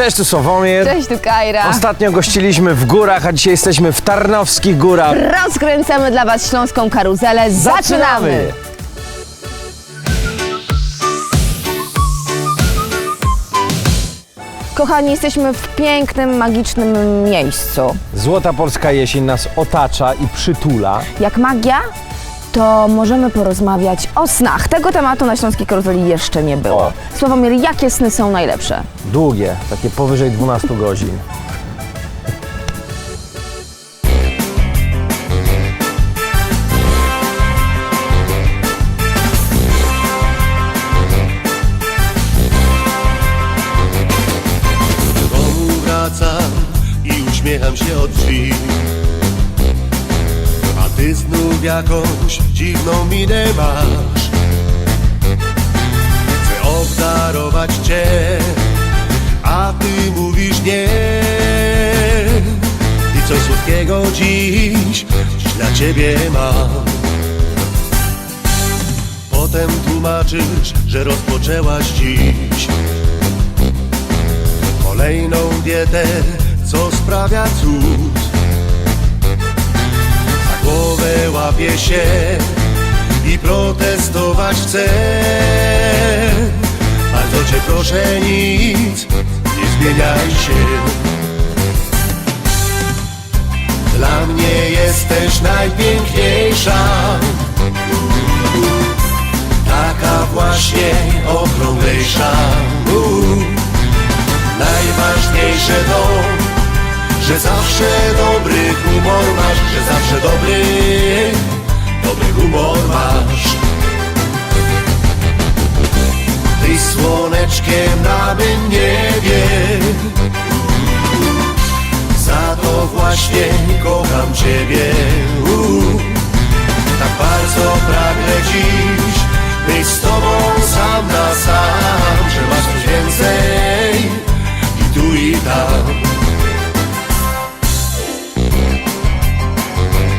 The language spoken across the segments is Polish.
Cześć, tu Sławomir. Cześć, tu Kajra. Ostatnio gościliśmy w górach, a dzisiaj jesteśmy w Tarnowskich Górach. Rozkręcamy dla Was śląską karuzelę. Zaczynamy! Kochani, jesteśmy w pięknym, magicznym miejscu. Złota polska jesień nas otacza i przytula. Jak magia, to możemy porozmawiać o snach. Tego tematu na Śląskiej Karuzeli jeszcze nie było. O. Sławomir, jakie sny są najlepsze? Długie, takie powyżej 12 godzin. Do domu wracam i uśmiecham się od drzwi, a ty znów jakąś dziwną minę masz. Chcę obdarować cię, a ty mówisz nie. I coś słodkiego dziś dla ciebie mam. Potem tłumaczysz, że rozpoczęłaś dziś kolejną dietę, co sprawia cud. Za głowę łapię się i protestować chcę. Bardzo cię proszę, nic nie zmieniaj się. Dla mnie jesteś najpiękniejsza, taka właśnie okrąglejsza. Najważniejsze to, że zawsze dobry humor masz, że zawsze dobry humor masz. Ty słoneczkiem na mym niebie, za to właśnie kocham ciebie. Tak bardzo pragnę dziś być z tobą sam na sam, że masz coś więcej i tu i tam.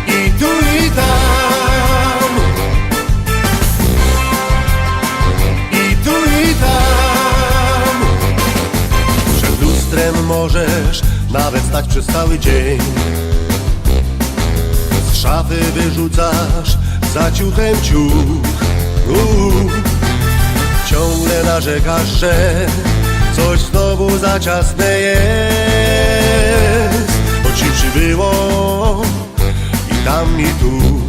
I tu i tam. I tu i tam. Przed lustrem możesz nawet stać przez cały dzień. Z szafy wyrzucasz za ciuchem ciuch. Ciągle narzekasz, że coś znowu za ciasne jest, bo ci przybyło i tam i tu.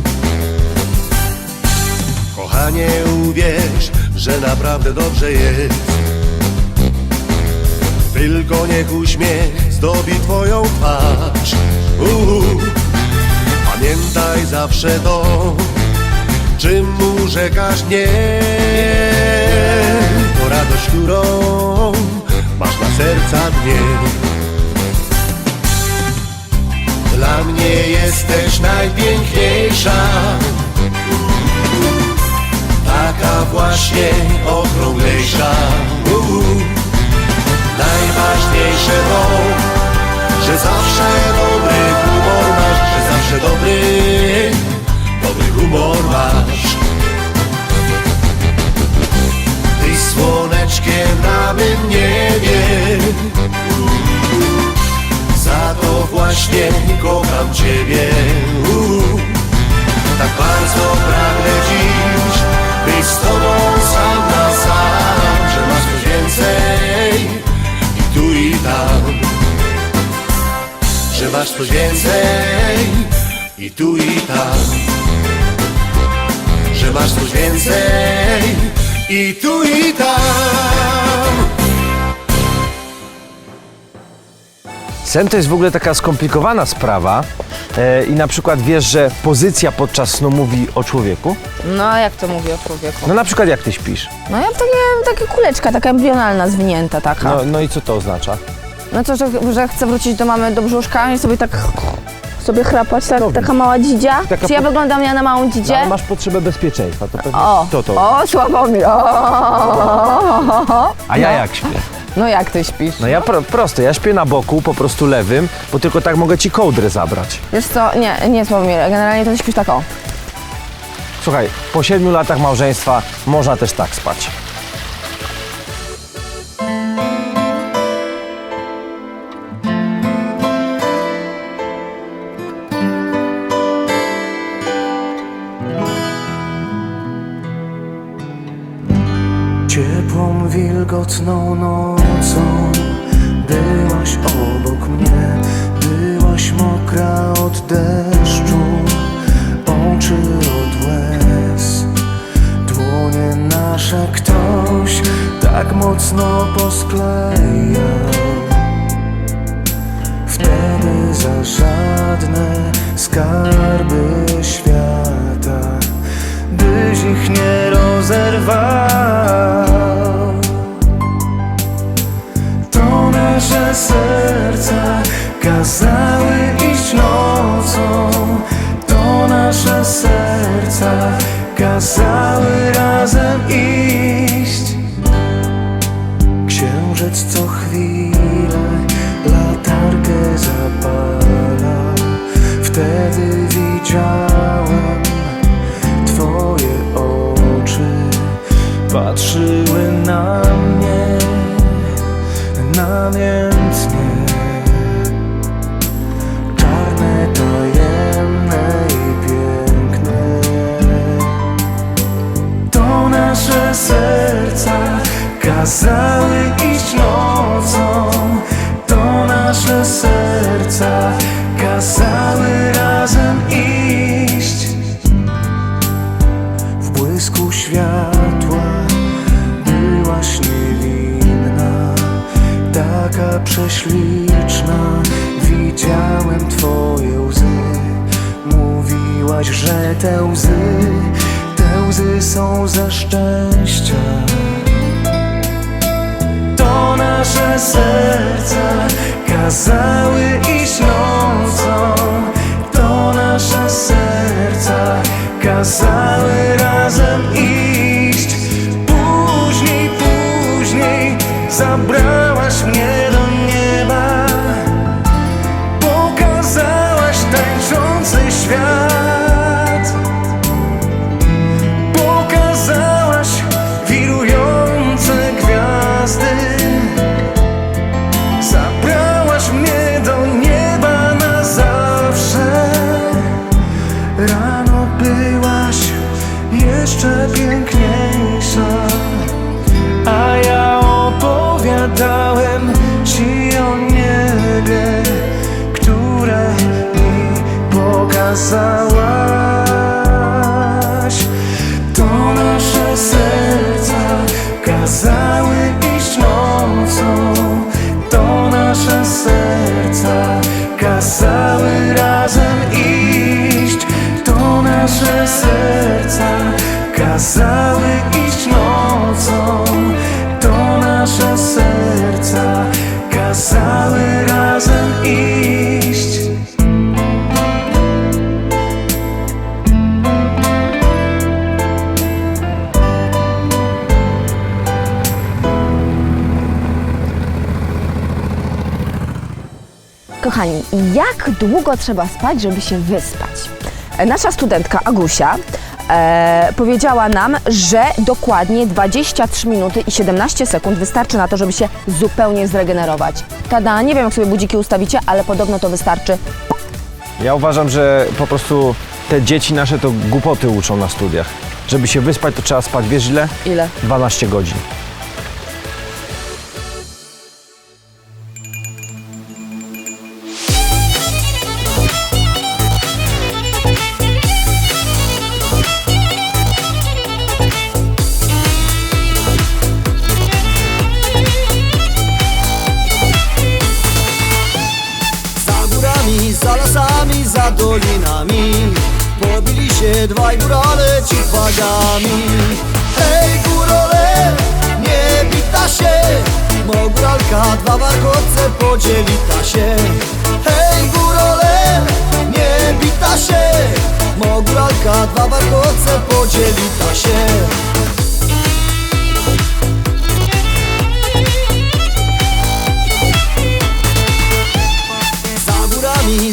Kochanie, uwierz, że naprawdę dobrze jest. Tylko niech uśmiech zdobi twoją twarz. Pamiętaj zawsze to, czym urzekasz nie. To radość, którą masz na serca dnie. Dla mnie jesteś najpiękniejsza, taka właśnie okrąglejsza. Najważniejsze to, że zawsze dobry humor masz, że zawsze dobry humor masz. Ty słoneczkiem na mym niebie, za to właśnie kocham ciebie. Tak bardzo pragnę dziś być z tobą sam na sam, że masz coś więcej i tu i tam. Że masz coś więcej i tu i tam. Że masz coś więcej i tu i tam. Sen to jest w ogóle taka skomplikowana sprawa i na przykład wiesz, że pozycja podczas snu mówi o człowieku? No, jak to mówi o człowieku? No na przykład jak ty śpisz? No, ja takie kuleczka, taka embrionalna, zwinięta taka. No i co to oznacza? No to, że chcę wrócić do mamy do brzuszka i sobie tak sobie chrapać, tak, Dobrze. taka mała dzidzia. Taka Czy ja wyglądam ja na małą No, dzidzię? ale masz potrzebę bezpieczeństwa, to pewnie O, to. Sławomir, A ja jak śpię? No jak ty śpisz? No ja prosto, ja śpię na boku, po prostu lewym, bo tylko tak mogę ci kołdrę zabrać. Wiesz co, nie Sławomir, generalnie to ty śpisz tak o. Słuchaj, po 7 latach małżeństwa można też tak spać. Ciepłą, wilgotną nocą byłaś obok mnie, byłaś mokra od deszczu, oczy od łez. Dłonie nasze ktoś tak mocno posklejał. Wtedy za żadne skarby świata byś ich nie rozerwał. To nasze serca kazały iść nocą, to nasze serca kazały razem iść. Księżyc co chwilę latarkę zapala. Wtedy widziałem twoje oczy, patrzyły na mnie namiętnie. Czarne, tajemne i piękne. To nasze serca kazały iść nocą, to nasze serca kazały razem iść. W błysku światła byłaś niewinna, taka prześliczna. Widziałem twoje łzy, mówiłaś, że te łzy są ze szczęścia. To nasze serca kazały iść nocą, to nasze serca kazały razem iść. Później zabrałaś mnie do nieba, pokazałaś tańczący świat, pokazałaś wirujące gwiazdy. Zabrałaś mnie do nieba na zawsze. Rano byłaś jeszcze piękniejsza, a ja opowiadałem ci o niebie, które mi pokazałaś. To nasze serca kazały iść nocą, to nasze serca kazały razem iść. To nasze serca kazały iść nocą, to nasze serca kazały razem iść. Kochani, jak długo trzeba spać, żeby się wyspać? Nasza studentka Agusia powiedziała nam, że dokładnie 23 minuty i 17 sekund wystarczy na to, żeby się zupełnie zregenerować. Tada, nie wiem jak sobie budziki ustawicie, ale podobno to wystarczy. Ja uważam, że po prostu te dzieci nasze to głupoty uczą na studiach. Żeby się wyspać, to trzeba spać, wiesz ile? Ile? 12 godzin. Za lasami, za dolinami pobili się dwaj górale ci wagami. Hej górale, nie bita się, mo góralka dwa warkowce podzieli ta się. Hej górale, nie bita się, mo góralka dwa warkowce podzieli ta się.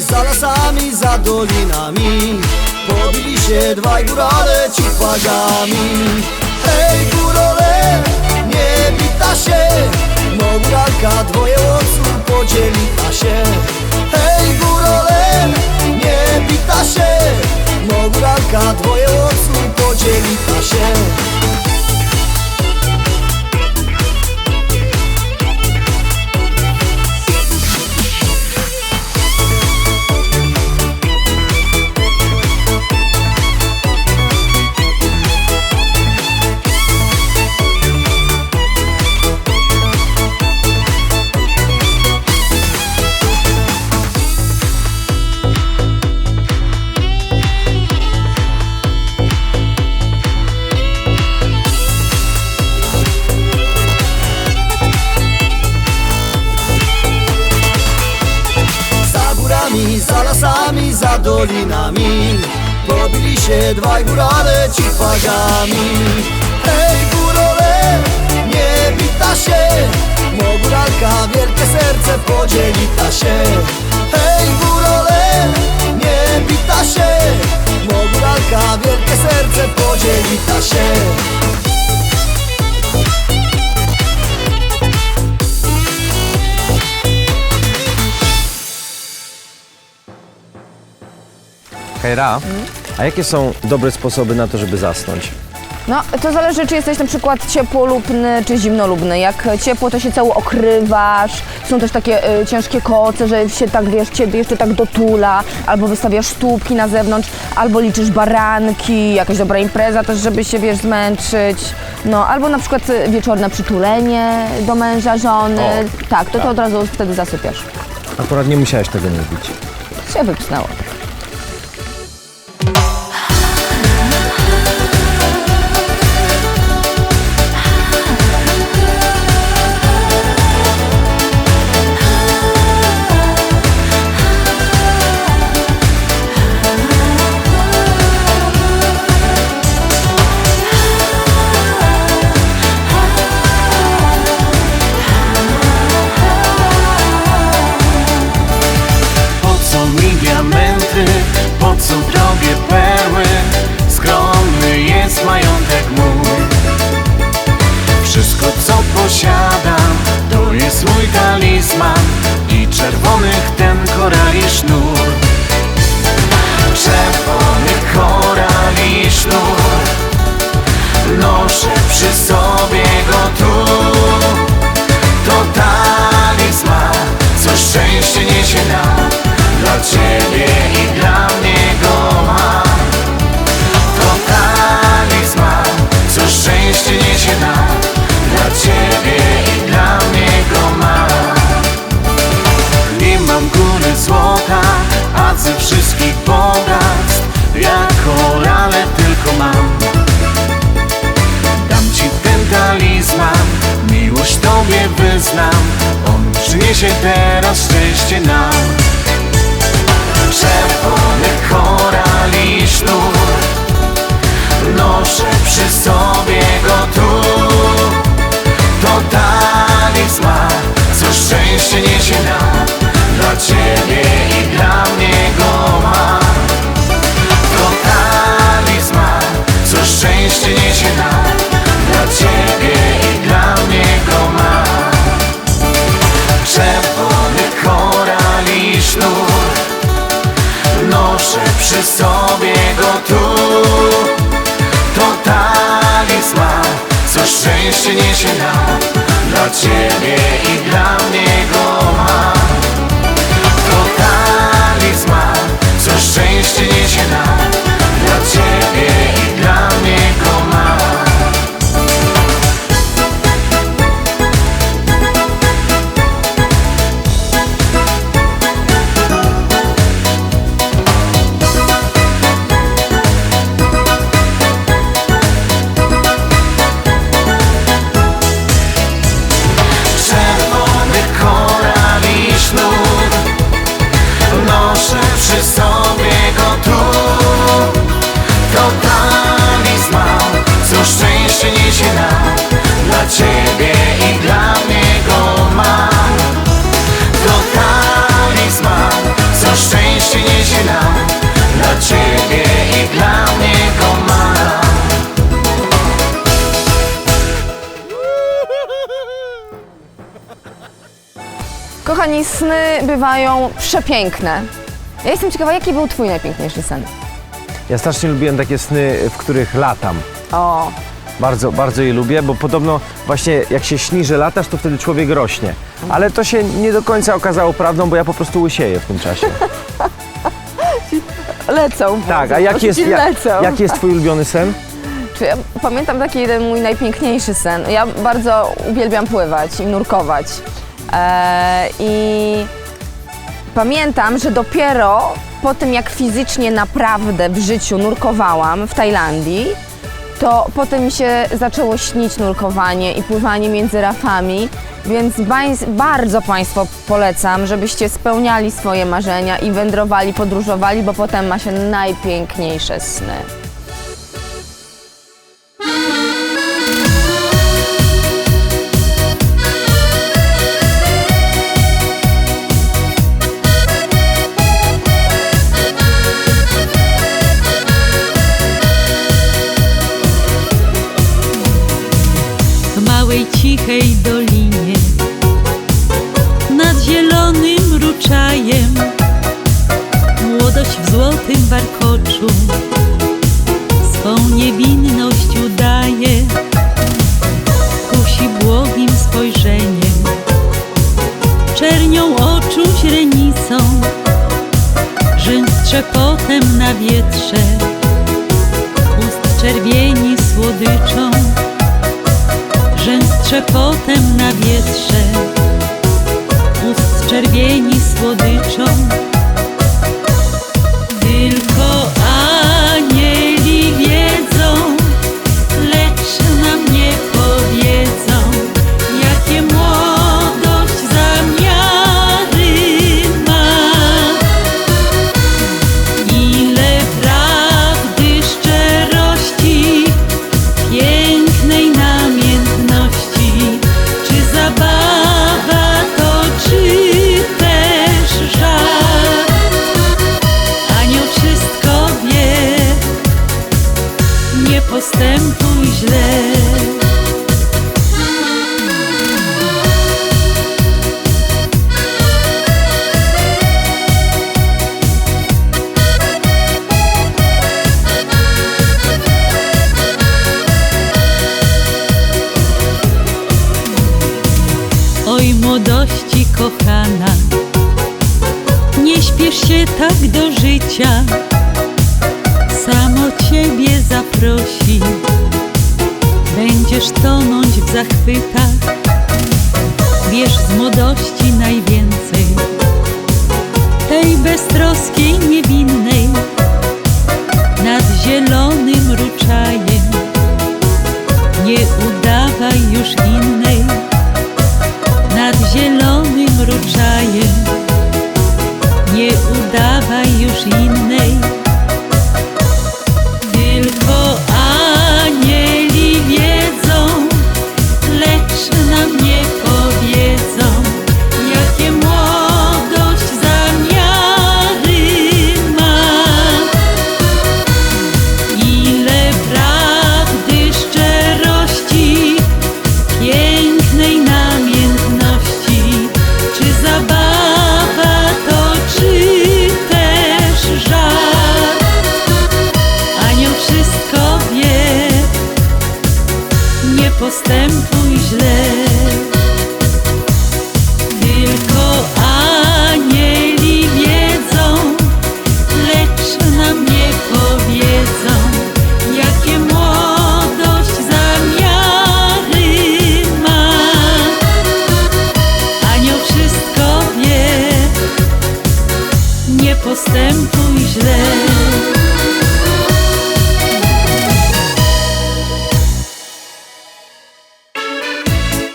Za lasami, za dolinami pobili się dwaj górale ci wagami. Hej górale, nie bita się, mo góralka dwoje łoców podzieli ta się. Hej górale, nie bita się, mo góralka dwoje łoców podzieli ta się. dolinami pobili się dwaj górale cipagami. Hej górole, nie bita się, mo góralka wielkie serce podzieli ta się. Hej górole, nie bita się, mo góralka wielkie serce podzieli ta się. Hejra, a jakie są dobre sposoby na to, żeby zasnąć? No, to zależy, czy jesteś na przykład ciepłolubny, czy zimnolubny. Jak ciepło, to się cało okrywasz. Są też takie ciężkie koce, że się tak, wiesz, ciebie jeszcze tak dotula. Albo wystawiasz stópki na zewnątrz, albo liczysz baranki, jakaś dobra impreza też, żeby się, wiesz, zmęczyć. No, albo na przykład wieczorne przytulenie do męża, żony. Tak, to od razu wtedy zasypiasz. Akurat nie musiałeś tego mówić. Się wypsnęło. Po co drogie perły? Skromny jest majątek mój. Wszystko co posiadam to jest mój talizman i czerwonych ten korali sznur. Czerwony korali sznur, noszę przy sobie go tu. To talizman, co szczęście niesie nam. Dla Ciebie i dla mnie go mam. To talizman, co szczęście niesie nam. Dla Ciebie i dla mnie go mam. Nie mam góry złota, a ze wszystkich bogactw ja korale tylko mam. Dam Ci ten talizman, miłość Tobie wyznam. On przyniesie teraz szczęście nam. Czerwony korali sznur, noszę przy sobie go tu. To talizman, co szczęście niesie nam. Dla Ciebie i dla mnie go mam. To talizman, co szczęście niesie nam. Dla Ciebie i dla mnie go mam. Czerwony korali sznur, noszę przy sobie go tu. To talizman, co szczęście niesie nam. Dla Ciebie i dla mnie go mam. To talizman, co szczęście niesie nam. Dla Ciebie i dla mnie go mam. Noszę przy sobie go tu. To talizman, co szczęście niesie nam. Dla Ciebie i dla mnie go mam. To talizman, co szczęście niesie nam. Dla Ciebie i dla mnie go mam. Kochani, sny bywają przepiękne. Ja jestem ciekawa, jaki był Twój najpiękniejszy sen? Ja strasznie lubiłem takie sny, w których latam. O, Bardzo, bardzo je lubię, bo podobno właśnie jak się śni, że latasz, to wtedy człowiek rośnie. Ale to się nie do końca okazało prawdą, bo ja po prostu łysieję w tym czasie. lecą. Tak, a jaki jest, lecą. jaki jest Twój ulubiony sen? Czy ja pamiętam taki jeden mój najpiękniejszy sen. Ja bardzo uwielbiam pływać i nurkować. I pamiętam, że dopiero po tym, jak fizycznie naprawdę w życiu nurkowałam w Tajlandii, to potem mi się zaczęło śnić nurkowanie i pływanie między rafami, więc bardzo Państwu polecam, żebyście spełniali swoje marzenia i wędrowali, podróżowali, bo potem ma się najpiękniejsze sny. W małej, cichej dolinie nad zielonym ruczajem młodość w złotym warkoczu swą niewinność udaje, kusi błogim spojrzeniem, czernią oczu źrenicą, rzęs trzepotem na wietrze, ust czerwieni słodyczą, rzęs trzepotem na wietrze, ust czerwieni słodyczą. Tylko anieli wiedzą, lecz nam nie powiedzą, jakie młodość zamiary ma. Ile prawdy, szczerości, pięknej namiętności, czy zabawa to, czy też żart. Anioł wszystko wie, nie postępuj źle. Oj młodości kochana, nie śpiesz się tak do życia, samo ciebie zaprosi, będziesz tonąć w zachwytach, wiesz z młodości najwięcej, tej beztroskiej, niewinnej, nad zielonym ruczajem, nie udawaj już innej, nad zielonym ruczajem, nie udawaj już innej. Tylko anieli wiedzą, lecz nam nie powiedzą, jakie młodość zamiary ma. Ile prawdy, szczerości, pięknej namiętności, czy zabawa to, czy też żart. Anioł wszystko wie, nie postępuj źle. Tylko anieli wiedzą, lecz nam nie powiedzą, jakie młodość zamiary ma. Anioł wszystko wie, nie postępuj źle.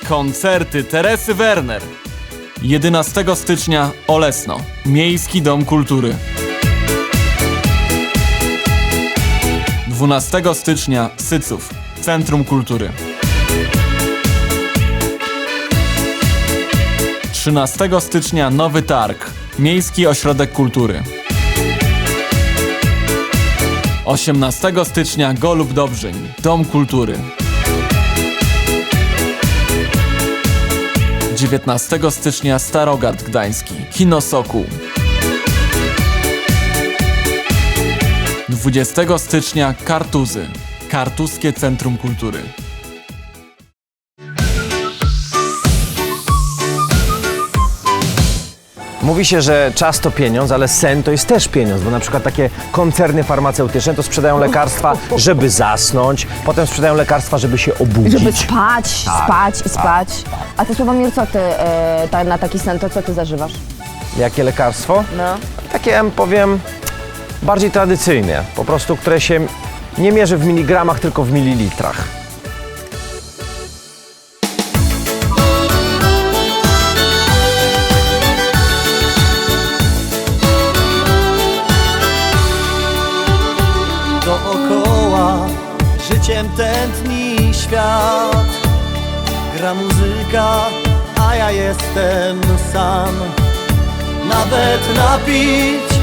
Koncerty Teresy Werner. 11 stycznia Olesno, Miejski Dom Kultury. 12 stycznia Syców, Centrum Kultury. 13 stycznia Nowy Targ, Miejski Ośrodek Kultury. 18 stycznia Golub Dobrzeń, Dom Kultury. 19 stycznia Starogard Gdański, Kino Sokół. 20 stycznia Kartuzy, Kartuskie Centrum Kultury. Mówi się, że czas to pieniądz, ale sen to jest też pieniądz, bo na przykład takie koncerny farmaceutyczne to sprzedają lekarstwa, żeby zasnąć, potem sprzedają lekarstwa, żeby się obudzić. Żeby spać, spać i spać. A ty, Sławomir, co ty na taki sen, to co ty zażywasz? Jakie lekarstwo? No. Takie, powiem, bardziej tradycyjne, po prostu, które się Nie mierzę w miligramach, tylko w mililitrach. Dookoła życiem tętni świat. Gra muzyka, a ja jestem sam. Nawet napić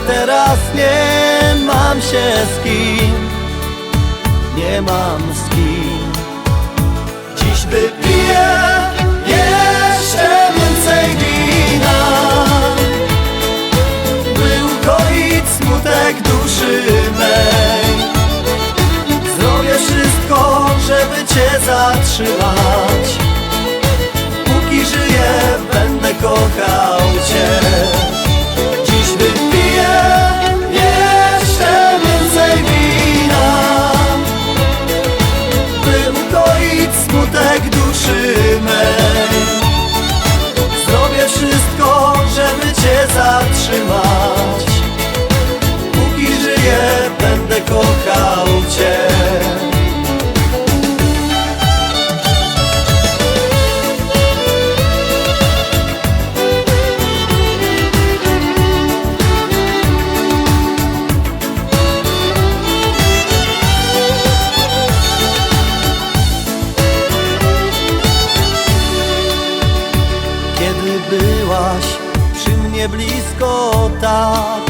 teraz nie mam się z kim. Nie mam z kim. Dziś wypiję jeszcze więcej wina, by ukoić smutek duszy mej. Zrobię wszystko, żeby Cię zatrzymać. Póki żyję, będę kochał Cię. Dziś wypiję jeszcze więcej wina, by ukoić smutek duszy mej. Zrobię wszystko, żeby Cię zatrzymać. Póki żyję, będę kochał Cię. Kiedy byłaś przy mnie blisko tak,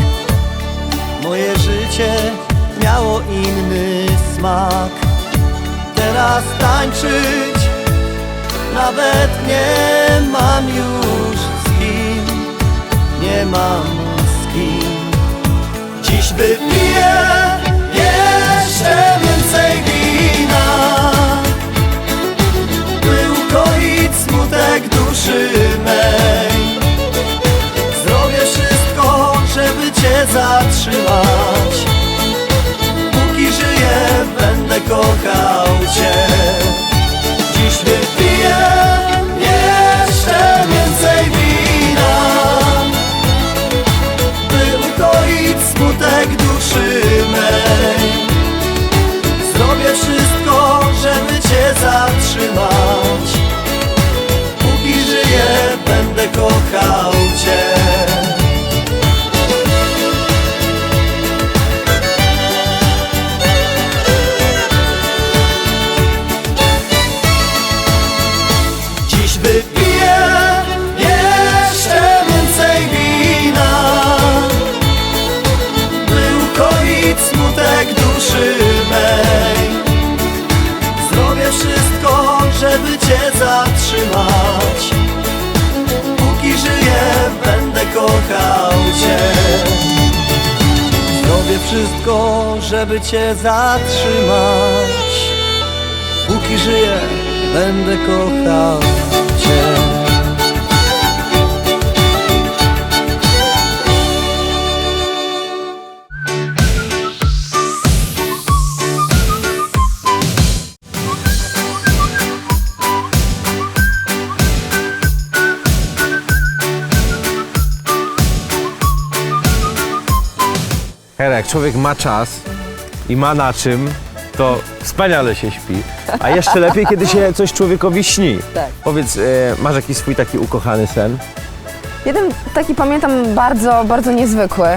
moje życie miało inny smak. Teraz tańczyć nawet nie mam już z kim. Nie mam z kim. Dziś wypiję jeszcze więcej wina, by ukoić smutek duszy mej. Zrobię wszystko, żeby Cię zatrzymać. Póki żyję, będę kochał Cię. Dziś wypiję jeszcze więcej wina, by ukoić smutek duszy mej. Zrobię wszystko, żeby Cię zatrzymać. Póki żyję, będę kochał Cię. Dziś wypiję jeszcze więcej wina, by ukoić smutek duszy mej. Zrobię wszystko, żeby Cię zatrzymać. Póki żyję, będę kochał Cię. Zrobię wszystko, żeby Cię zatrzymać. Póki żyję, będę kochał Cię. Hera, jak człowiek ma czas i ma na czym, to wspaniale się śpi. A jeszcze lepiej, kiedy się coś człowiekowi śni. Tak. Powiedz, masz jakiś swój taki ukochany sen? Jeden taki pamiętam bardzo, bardzo niezwykły,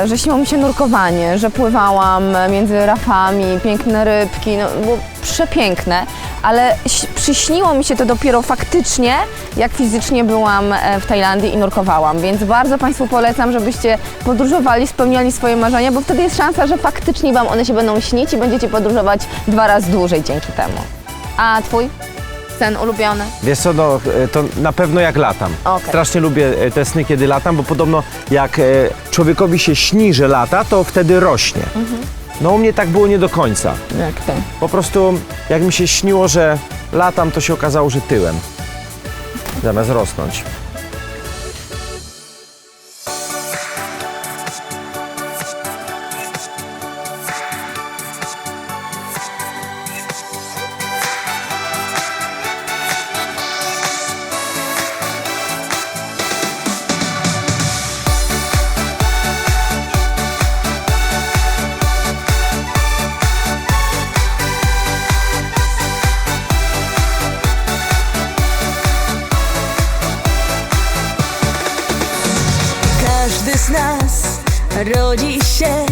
że śniło mi się nurkowanie, że pływałam między rafami, piękne rybki, no, było przepiękne, ale przyśniło mi się to dopiero faktycznie, jak fizycznie byłam w Tajlandii i nurkowałam, więc bardzo Państwu polecam, żebyście podróżowali, spełniali swoje marzenia, bo wtedy jest szansa, że faktycznie Wam one się będą śnić i będziecie podróżować 2 razy dłużej dzięki temu. A Twój sen ulubiony? Wiesz co, no, to na pewno jak latam. Okej. Strasznie lubię te sny, kiedy latam, bo podobno jak człowiekowi się śni, że lata, to wtedy rośnie. No u mnie tak było nie do końca. Jak Ty? Po prostu jak mi się śniło, że latam, to się okazało, że tyłem. Zamiast rosnąć. rodzi się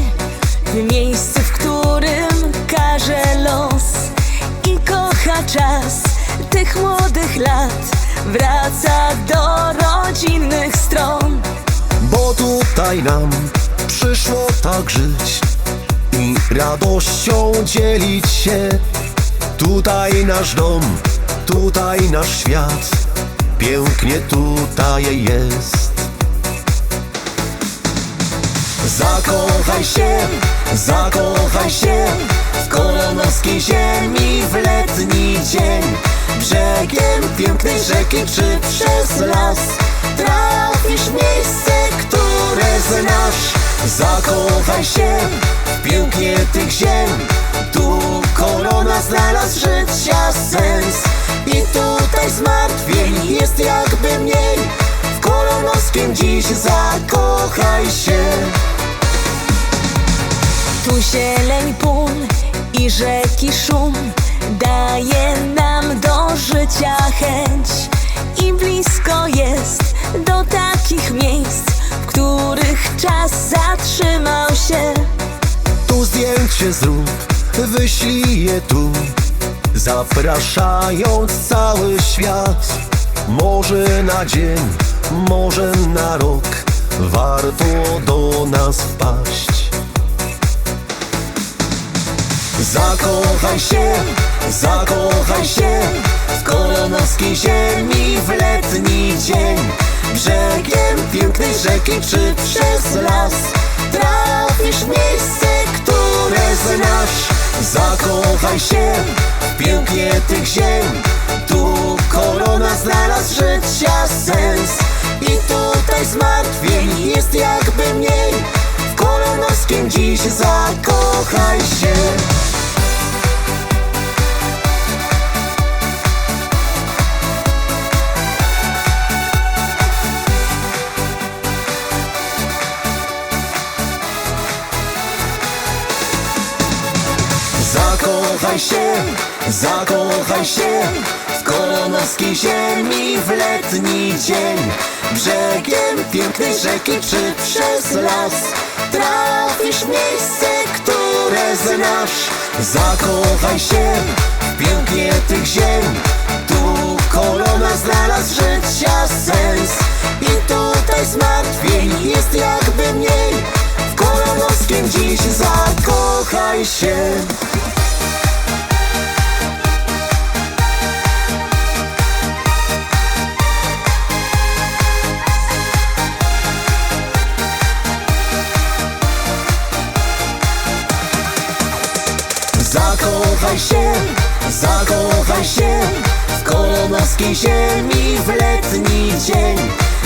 w miejscu, w którym każe los i kocha czas tych młodych lat. Wraca do rodzinnych stron, bo tutaj nam przyszło tak żyć i radością dzielić się. Tutaj nasz dom, tutaj nasz świat, pięknie tutaj jest. Zakochaj się w kolonowskiej ziemi w letni dzień. Brzegiem pięknej rzeki czy przez las trafisz w miejsce, które znasz. Zakochaj się w pięknie tych ziem, tu korona znalazł życia sens. I tutaj zmartwień jest jakby mniej, w kolonowskim dziś zakochaj się. Tu zieleń pól i rzeki szum daje nam do życia chęć. I blisko jest do takich miejsc, w których czas zatrzymał się. Tu zdjęcie zrób, wyślij je tu, zapraszając cały świat. Może na dzień, może na rok, warto do nas wpaść. Zakochaj się w kolonowskiej ziemi w letni dzień. Brzegiem pięknej rzeki czy przez las trafisz w miejsce, które znasz. Zakochaj się w pięknie tych ziem, tu korona znalazł życia sens. I tutaj zmartwień jest jakby mniej, w kolonowskim dziś zakochaj się. Zakochaj się w kolonowskiej ziemi w letni dzień. Brzegiem pięknej rzeki czy przez las trafisz w miejsce, które znasz. Zakochaj się w pięknie tych ziem, tu korona znalazł życia sens. I tutaj zmartwień jest jakby mniej, w kolonowskim dziś zakochaj się. Zakochaj się w kolonowskiej ziemi w letni dzień.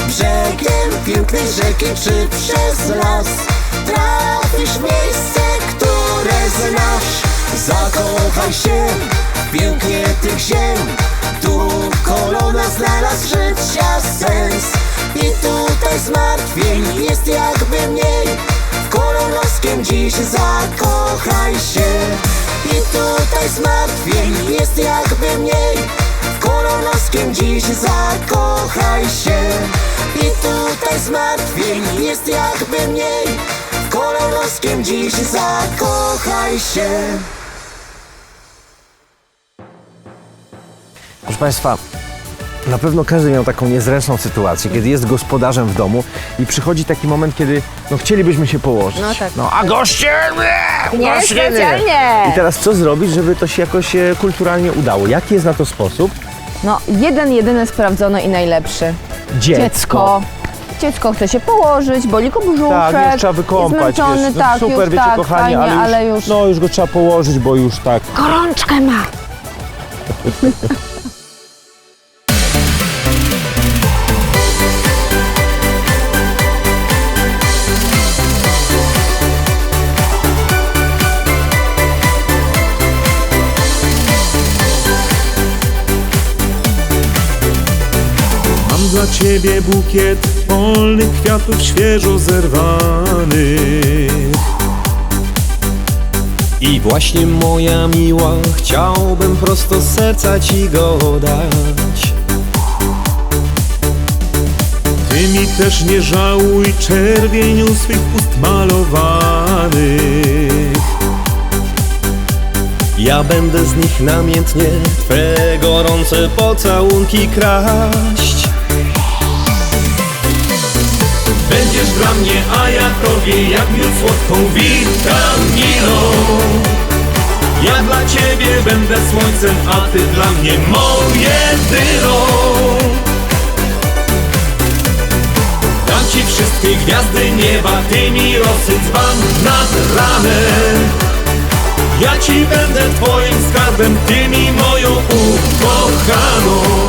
Brzegiem pięknej rzeki czy przez las trafisz w miejsce, które znasz. Zakochaj się w pięknie tych ziem, tu korona znalazł życia sens. I tutaj zmartwień jest jakby mniej, w kolonowskim dziś zakochaj się. I tutaj zmartwień jest jakby mniej, w kolonowskim dziś zakochaj się. I tutaj zmartwień jest jakby mniej, w kolonowskim dziś zakochaj się. Proszę Państwa, na pewno każdy miał taką niezręczną sytuację, kiedy jest gospodarzem w domu i przychodzi taki moment, kiedy chcielibyśmy się położyć. No tak. A goście Nie, specjalnie. I teraz co zrobić, żeby to się jakoś kulturalnie udało? Jaki jest na to sposób? No, jedyny sprawdzony i najlepszy. Dziecko. Dziecko chce się położyć, boli go brzuszek, Tak, już trzeba wykąpać. jest zmęczony, wiesz, tak, super, już wiecie, tak, kochani, fajnie, ale już, już go trzeba położyć, bo już tak. gorączkę ma. Dla ciebie bukiet polnych kwiatów świeżo zerwanych. I właśnie moja miła, chciałbym prosto z serca ci go dać. Ty mi też nie żałuj czerwieniu swych ust malowanych. Ja będę z nich namiętnie Twe gorące pocałunki kraść. Będziesz dla mnie, a ja tobie jak miód słodką witaminą. Ja dla Ciebie będę słońcem, a Ty dla mnie moje jedyną. Dam Ci wszystkie gwiazdy nieba, Ty mi rosy dzban nad ranem. Ja Ci będę Twoim skarbem, Ty mi moją ukochaną.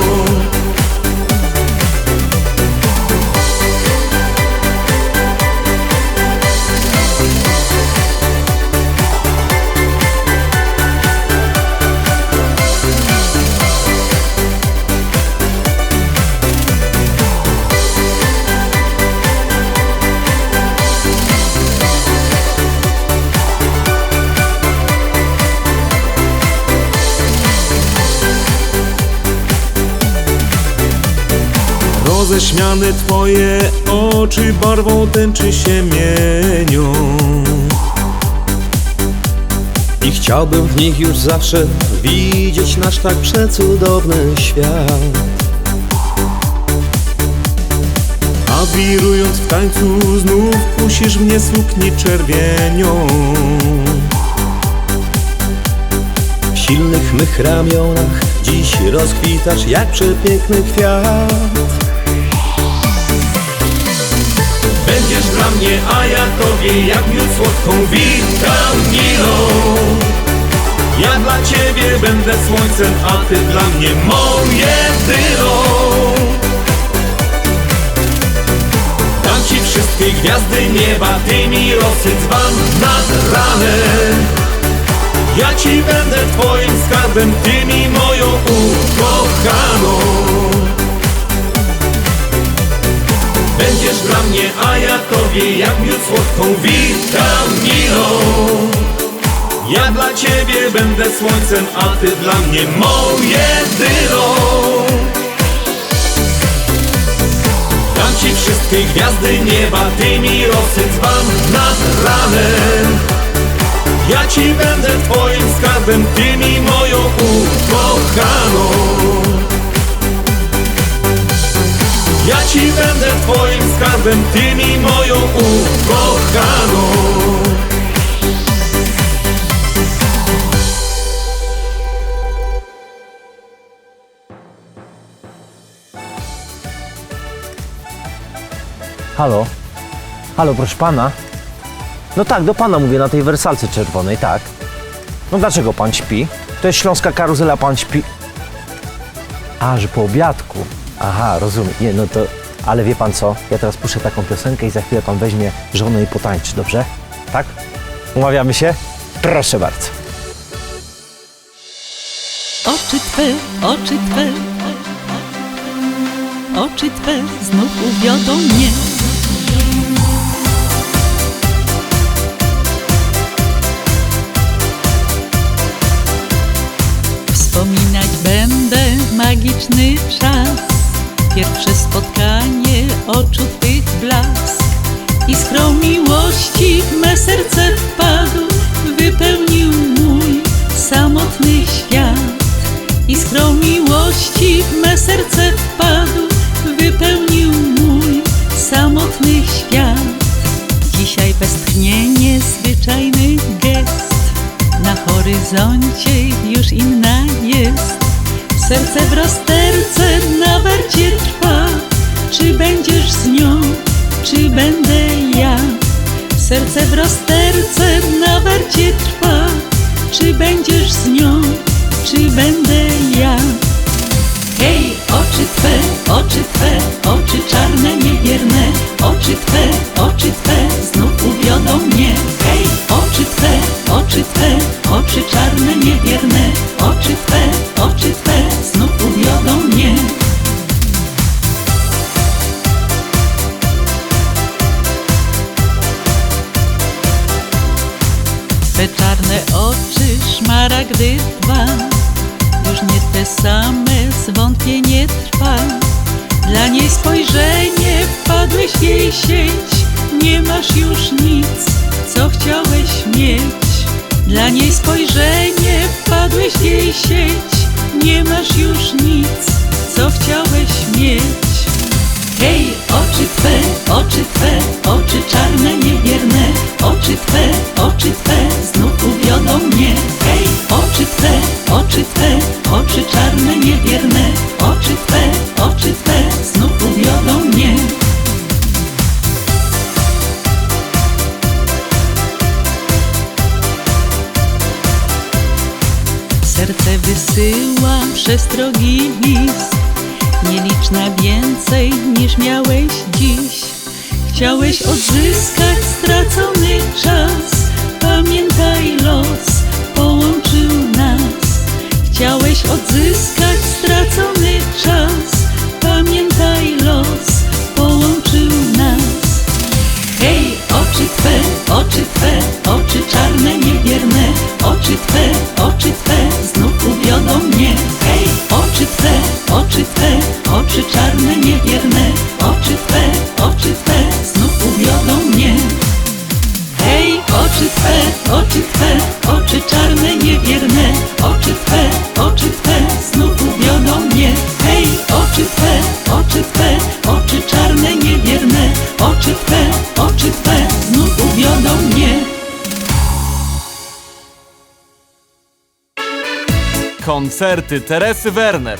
Roześmiane Twoje oczy barwą tęczy się mienią i chciałbym w nich już zawsze widzieć nasz tak przecudowny świat. A wirując w tańcu znów kusisz mnie sukni czerwienią. W silnych mych ramionach dziś rozkwitasz jak przepiękny kwiat. Będziesz dla mnie, a ja tobie jak miód słodką witaminą. Ja dla Ciebie będę słońcem, a Ty dla mnie moją jedyną. Dam Ci wszystkie gwiazdy nieba, Ty mi rosy dzban nad ranem. Ja Ci będę Twoim skarbem, Ty mi moją ukochaną. Będziesz dla mnie, a ja tobie jak miód słodką witaminą. Ja dla Ciebie będę słońcem, a Ty dla mnie moją jedyną. Dam Ci wszystkie gwiazdy nieba, Ty mi rosy dzban nad ranem. Ja Ci będę Twoim skarbem, Ty mi moją ukochaną. Ja Ci będę Twoim skarbem, Ty mi moją ukochaną. Halo? Halo, proszę pana? No tak, do pana mówię, na tej wersalce czerwonej, tak. No dlaczego pan śpi? To jest Śląska Karuzela, pan śpi... A, że po obiadku. Aha, rozumiem. Nie, no to... Ale wie pan co? Ja teraz puszczę taką piosenkę i za chwilę pan weźmie żonę i potańczy, dobrze? Tak? Umawiamy się? Proszę bardzo. Oczy Twe, oczy Twe, oczy Twe znów uwiodą mnie. Wspominać będę magiczny czas, pierwsze spotkanie oczu Twych blask. Iskrą miłości w me serce wpadł, wypełnił mój samotny świat. Iskrą miłości w me serce wpadł, wypełnił mój samotny świat. Dzisiaj westchnienie, zwyczajny gest, na horyzoncie już inna jest. Serce w rozterce na warcie trwa, czy będziesz z nią, czy będę ja? Serce w rozterce na warcie trwa, czy będziesz z nią, czy będę ja? Hej, oczy Twe, oczy czarne, niebierne, oczy Twe znów uwiodą mnie. Hej, oczy Twe, oczy czarne, niebierne, oczy Twe znów uwiodą mnie. Te czarne oczy, szmaragdy dwa, już nie te same, zwątpienie trwa. Dla niej spojrzenie, wpadłeś w jej sieć. Nie masz już nic, co chciałeś mieć. Dla niej spojrzenie, wpadłeś w jej sieć. Nie masz już nic, co chciałeś mieć. Hej, oczy twe, oczy czarne, niewierne. Oczy twe, znów uwiodą mnie. Hej, oczy twe, oczy czarne, niewierne. Oczy twe, znów uwiodą mnie. Serce wysyła przestrogi list, nieliczna więcej niż miałeś dziś. Chciałeś odzyskać stracony czas, pamiętaj, los połączył nas. Chciałeś odzyskać stracony czas, pamiętaj, los połączył nas. Hej, oczy twe, oczy czarne, niewierne. Oczy twe, znów uwiodą mnie. Hej, oczy twe, oczy czarne, niewierne. Oczy twe, znów uwiodą mnie. Hej, oczy twe, oczy czarne, niewierne. Oczy twe, znów uwiodą mnie. Hej, oczy twe, oczy czarne, niewierne. Oczy twe, znów uwiodą mnie. Koncerty Teresy Werner.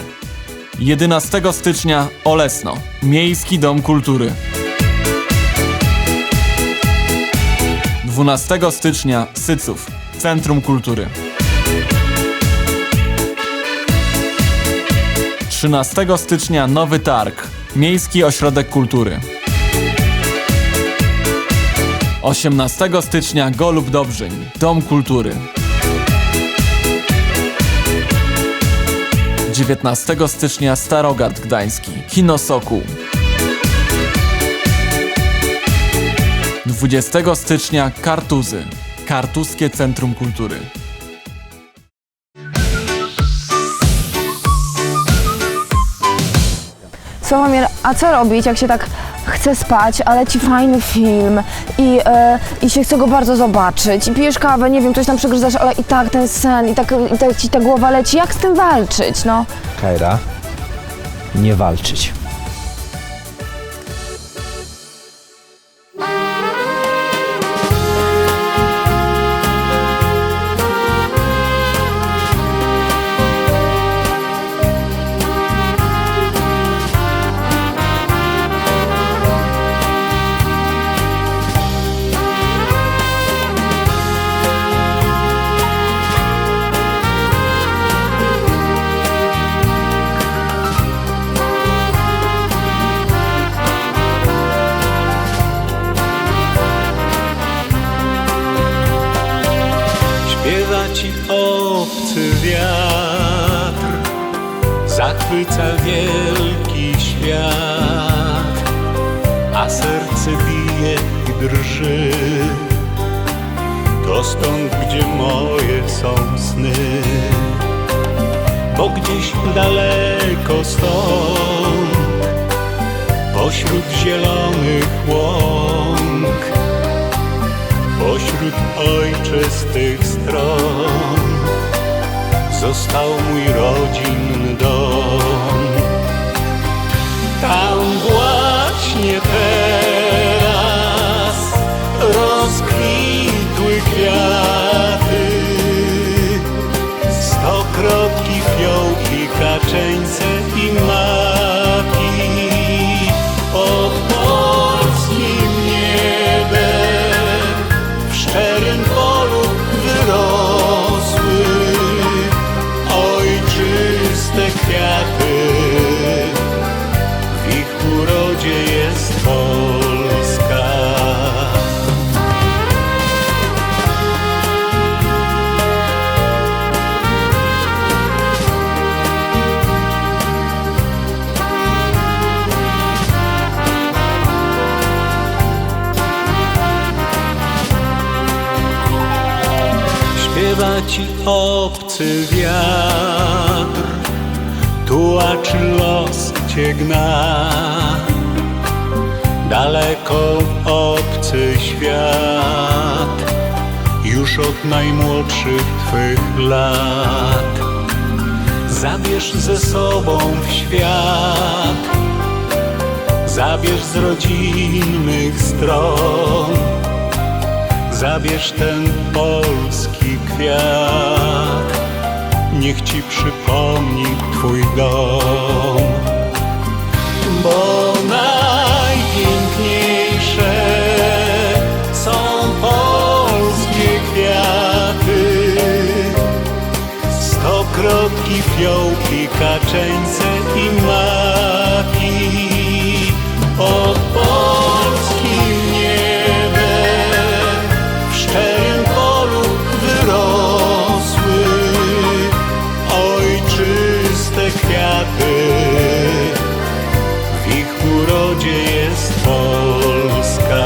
11 stycznia Olesno, Miejski Dom Kultury. 12 stycznia Syców, Centrum Kultury. 13 stycznia Nowy Targ, Miejski Ośrodek Kultury. 18 stycznia Golub Dobrzyń, Dom Kultury. 19 stycznia Starogard Gdański, Kino Sokół. 20 stycznia Kartuzy, Kartuskie Centrum Kultury. Sławomir, a co robić, jak się tak chce spać, ale ci fajny film i się chce go bardzo zobaczyć i pijesz kawę, nie wiem, coś tam przegryzasz, ale i tak ten sen, i tak ci ta głowa leci. Jak z tym walczyć, no? Kajra, nie walczyć. Śpiewa ci obcy wiatr, zachwyca wielki świat, a serce bije i drży. To stąd, gdzie moje są sny, bo gdzieś daleko stąd, pośród zielonych łąk, pośród ojczystych stron, został mój rodzinny dom. Tam właśnie teraz rozkwitły kwiaty, stokrotki, fiołki, kaczeńce i maki. Pod polskim niebem w szczerym polu wyrosły ojczyste kwiaty. W ich urodzie jest Polska. Śpiewa ci obcy wiatr, tułaczy los cię gna daleko w obcy świat, już od najmłodszych twych lat. Zabierz ze sobą w świat, zabierz z rodzinnych stron, zabierz ten polski kwiat, niech ci przypomni twój dom. Bo najpiękniejsze są polskie kwiaty, stokrotki, fiołki, kaczeńce i maki. Pod polskim niebem w szczerym polu wyrosły ojczyste kwiaty. W ich urodzie jest Polska.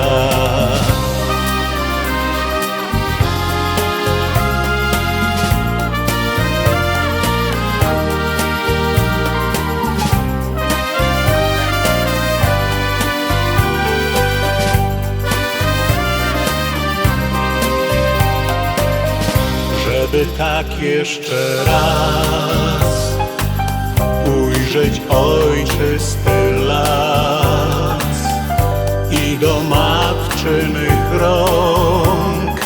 Żeby tak jeszcze raz ujrzeć ojczysty las i do matczynych rąk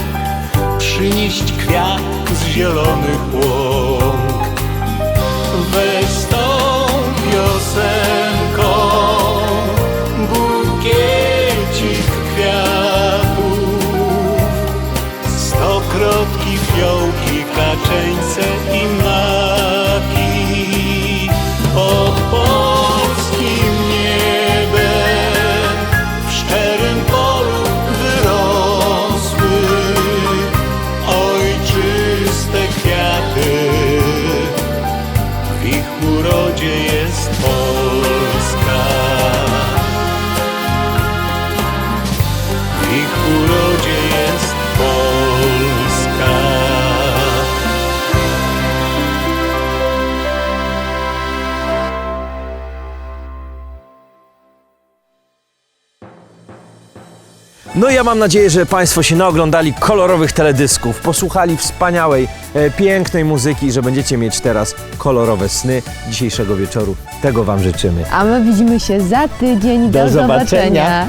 przynieść kwiat z zielonych łąk. Weź tą piosenką bukiecik kwiatów, stokrotki, fiołki, kaczeńce i maki. Pod polskim niebem w szczerym polu wyrosły ojczyste kwiaty. W ich urodzie jest Polska. W ich urodzie jest Polska. No ja mam nadzieję, że Państwo się naoglądali kolorowych teledysków, posłuchali wspaniałej, pięknej muzyki i że będziecie mieć teraz kolorowe sny dzisiejszego wieczoru. Tego Wam życzymy. A my widzimy się za tydzień. Do zobaczenia.